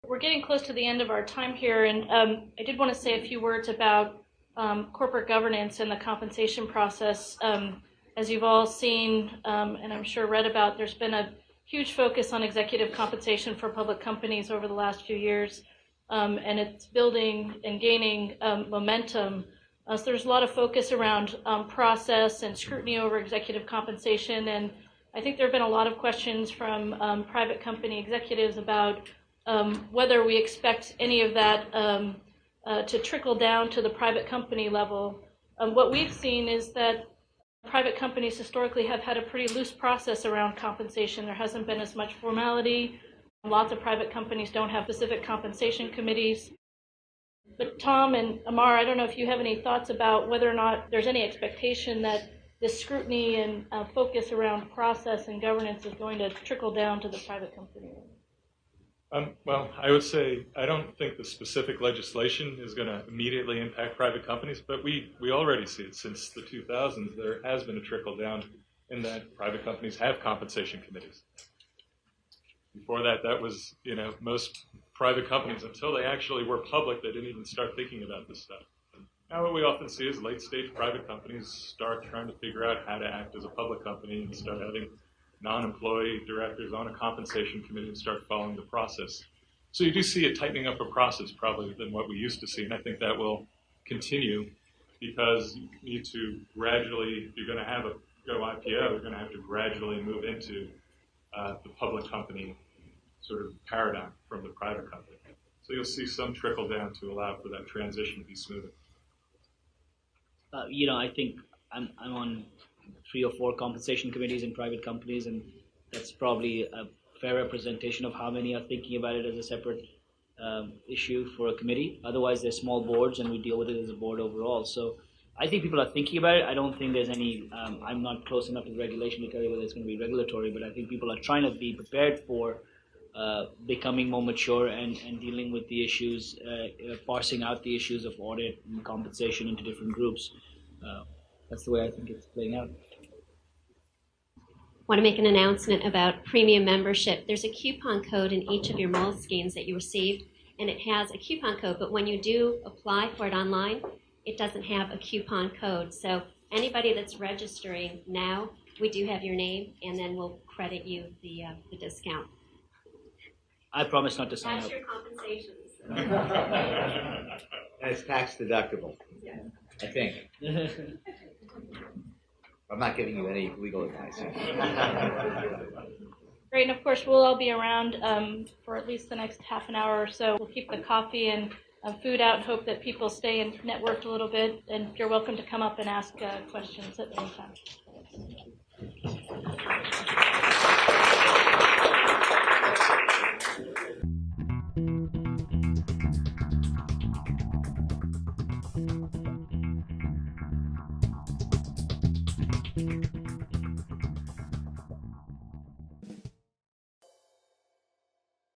We're getting close to the end of our time here, and I did want to say a few words about corporate governance and the compensation process. As you've all seen, and I'm sure read about, there's been a huge focus on executive compensation for public companies over the last few years, and it's building and gaining momentum. So there's a lot of focus around process and scrutiny over executive compensation, and I think there have been a lot of questions from private company executives about whether we expect any of that to trickle down to the private company level. What we've seen is that private companies historically have had a pretty loose process around compensation. There hasn't been as much formality. Lots of private companies don't have specific compensation committees. But Tom and Ammar, I don't know if you have any thoughts about whether or not there's any expectation that this scrutiny and focus around process and governance is going to trickle down to the private company. Well, I would say I don't think the specific legislation is going to immediately impact private companies, but we already see it since the 2000s. There has been a trickle down in that private companies have compensation committees. Before that, that was, most private companies, until they actually were public, they didn't even start thinking about this stuff. Now what we often see is late-stage private companies start trying to figure out how to act as a public company and start having non-employee directors on a compensation committee and start following the process. So you do see a tightening up of process probably than what we used to see, and I think that will continue because you need to gradually, if you're going to have a go IPO, you're going to have to gradually move into the public company sort of paradigm from the private company. So you'll see some trickle down to allow for that transition to be smoother. I think I'm on 3 or 4 compensation committees in private companies, and that's probably a fair representation of how many are thinking about it as a separate issue for a committee. Otherwise, they're small boards, and we deal with it as a board overall. So I think people are thinking about it. I don't think there's any, I'm not close enough to the regulation to tell you whether it's going to be regulatory, but I think people are trying to be prepared for becoming more mature and dealing with the issues, parsing out the issues of audit and compensation into different groups. That's the way I think it's playing out. Want to make an announcement about premium membership. There's a coupon code in each of your Moleskines that you received, and it has a coupon code, but when you do apply for it online, it doesn't have a coupon code. So anybody that's registering now, we do have your name, and then we'll credit you the discount. I promise not to sign up. That's your compensations. And it's tax deductible, Yes. I think. I'm not giving you any legal advice. Great, and of course we'll all be around for at least the next half an hour or so. We'll keep the coffee and food out and hope that people stay and network a little bit, and you're welcome to come up and ask questions at any time.